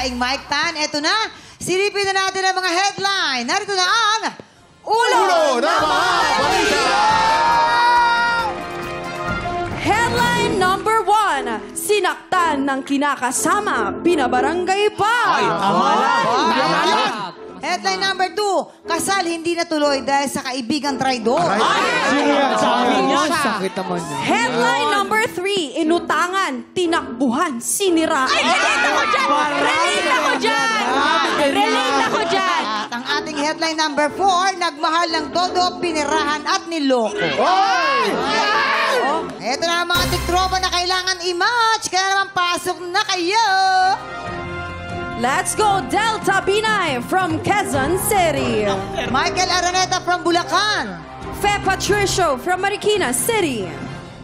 daing Mike Tan. Eto na, silipin na natin ang mga headline. Narito na ang Ulo na Mga Balita! Headline number 1, sinaktan ng kinakasama, pinabarangay pa. Ay, tama lang. Headline number 2, kasal hindi natuloy dahil sa kaibigang traidor. Sakit naman. Headline number 3, inutangan, tinakbuhan, siniraan. Ay, relate ako dyan! Relate ako dyan! Relate ako dyan! At ang ating headline number 4, nagmahal ng todo, pinirahan at niloko. Ito na ang mga tiktropa na kailangan i-match. Kaya naman pasok na kayo. Let's go, Delta Binay from Quezon City. Michael Araneta from Bulacan. Fe Patricio from Marikina City.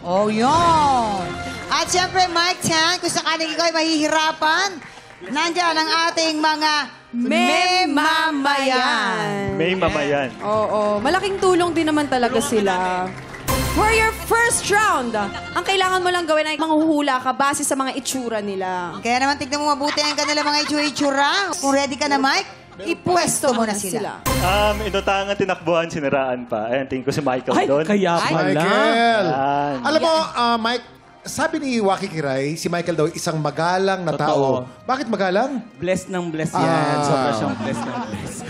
Oh, yun. At syempre, Mike Tan, kung sakaling ikaw ay mahihirapan, nandyan ang ating mga memamayan. May mamayan. Oo, malaking tulong din naman talaga sila. For your first round, ang kailangan mo lang gawin ay manghuhula ka base sa mga itsura nila. Kaya naman tignan mo mabuti ang kanila mga itsura-itsura. Kung ready ka na, Mike, ipwesto mo na sila. Inutangan, tinakbuhan, siniraan pa. Ayan, tingin ko si Michael Ay, doon. kaya pala. Michael! Ayan. Alam mo, Mike, sabi ni Waki Kiray, si Michael daw isang magalang na tao. Bakit magalang? Blessed ng blessed yan. Sobra siyang blessed ng blessed.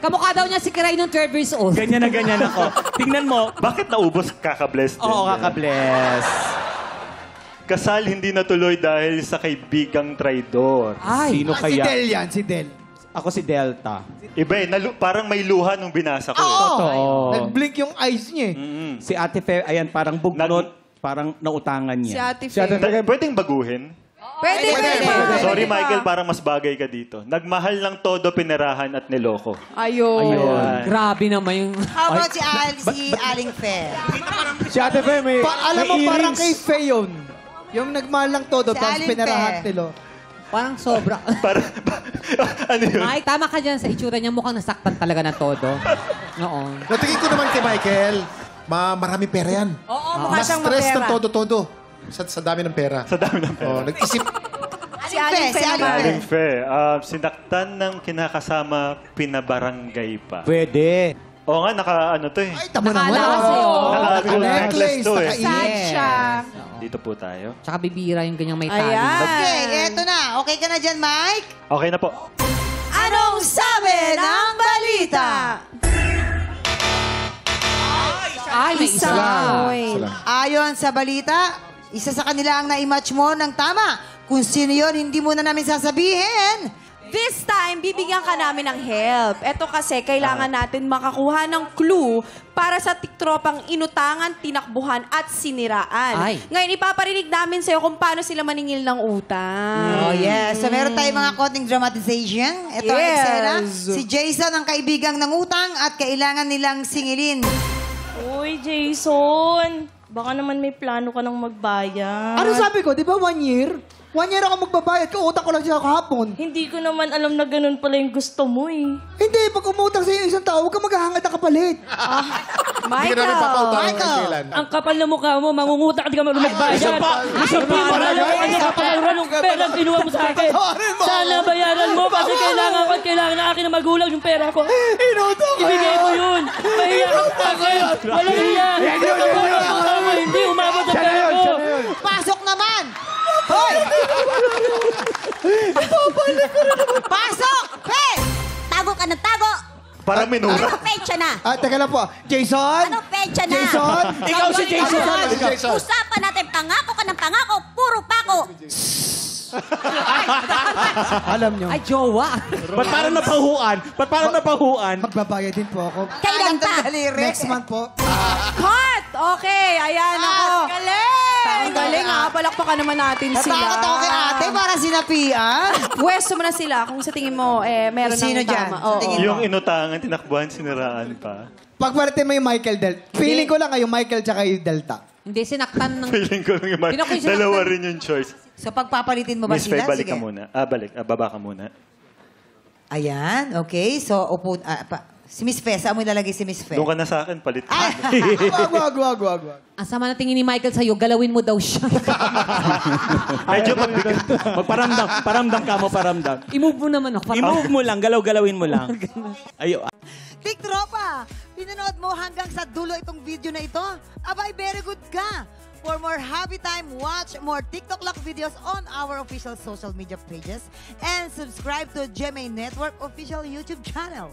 Kamukha daw niya si Kiray nung 12 years old. Ganyan na ganyan ako. Tingnan mo. Bakit naubos kaka-blessed din? Oo, kaka-bless. Kasal hindi natuloy dahil sa kaibigang traidor. Sino kaya? Si Del yan, si Del. Ako si Delta. Iba parang may luha nung binasa ko. Totoo. Nag-blink yung eyes niya eh. Si Ate Fe, ayan, parang bugnot. Parang nautangan Si niya. Ate Fe. Pwedeng baguhin? Pwede. Sorry, Michael, parang mas bagay ka dito. Nagmahal ng todo, pinirahan at niloko. Ayun. Grabe naman yung... How about si Aling Fair? Si Ate Fe, may alam mo, may parang earrings. kay Fe yun. Yung nagmahal lang todo, Si tapos Alin pinarahat Fe. nilo. Parang sobra. Ano yun? Mike, tama ka dyan sa itsura niya. Mukhang nasaktan talaga ng todo. Oo. Natingin ko naman kay Michael, maraming pera yan. Oo, mukha siyang Na-stress mapera. ng todo-todo. Sa dami ng pera. Sa dami ng pera. Nag-isip. Si Aling Fe Si Aling naman. Aling Fe, sinaktan ng kinakasama, pinabarangay pa. Pwede. Oo nga, naka-ano to eh. Ay, tamo naman. Nakala kasi, oh. Naka-gold necklace Necklace, to eh. Sad siya. Dito po tayo. Tsaka bibira yung ganyang may tali. Ayan. Okay, eto na. Okay ka na dyan, Mike? Okay na po. Anong sabi ng balita? Ay, may isa. Point. Ayon sa balita, isa sa kanila ang na-match mo ng tama. Kung sino yun, hindi mo na namin sasabihin. This time, bibigyan ka namin ng help. Ito kasi, kailangan natin makakuha ng clue para sa tiktropang inutangan, tinakbuhan at siniraan. Ay. Ngayon, ipaparinig namin sa'yo kung paano sila maningil ng utang. Oh, yes. So, meron tayong mga konting dramatization. Ito ang Yes. eksena. Si Jason ang kaibigang ng utang at kailangan nilang singilin. Uy, Jason. Baka naman may plano ka ng magbayad. Ano sabi ko, di ba 1 year? 1 year ako magbabayad, kautang ko lang siya kahapon. Hindi ko naman alam na ganun pala yung gusto mo eh. Hindi, pag umutang sa iyo isang tao, huwag ka maghahangad ng kapalit. Hindi ka namin papautahan ng Michael. kailan. Ang kapal na mukha mo, mangungutang at di ka magbayad. Isa pa ano ka pa ng pera ang kinuha mo sa akin. Sana bayaran mo kasi kailangan ko at kailangan na akin na magulang yung pera ko. Inutang ko Ibigay mo yun. Mahiya ka sa akin. Walang hiya. Hindi umabot ang pera ko. Pasok naman! Hoy! Pasok! Hey! Tago ka ng tago! Parang minura. Anong petsa na? teka lang po. Jason? Anong petsa na? Jason? Ikaw si Jason. Jason. Usapan natin pangako ka ng pangako, puro pako. Alam nyo, Ay, jowa. Ba't parang napahuan? Ba't parang napahuan? magbabayad din po ako. Kailan pa? Next month po. Cut! Okay, ayan ako. Ang galing ha. Palakpakan naman natin Bakit sila. ako kay ate para sinapian? Pwesto mo na sila kung sa tingin mo meron Sino ng dyan? tama. Sa tingin mo? Yung inutangan, tinakbuhan, siniraan pa. Pagpalitin mo yung Michael Delta. Feeling ko lang yung Michael tsaka yung Delta. Hindi, sinaktan ng... Feeling ko lang yung Hindi na ko yung sinaktan. dalawa rin yung choice. So, pagpapalitin mo ba Miss Faye, sila? balik Sige. ka muna. Baba ka muna. Ayan, okay. So, upo... Si Miss Fe, saan mo ilalagay si Miss Fe? Doon ka na sa akin, palit. Ay! Wag. Ang sama na tingin ni Michael sa'yo, galawin mo daw siya. Medyo mabigat. Paramdam ka mo, paramdam. I-move mo naman ako. I-move mo lang, galaw-galawin mo lang. Ayo. Tiktropa, pinanood mo hanggang sa dulo itong video na ito? Abay, very good ka! For more happy time, watch more TikTok Lock videos on our official social media pages and subscribe to GMA Network official YouTube channel.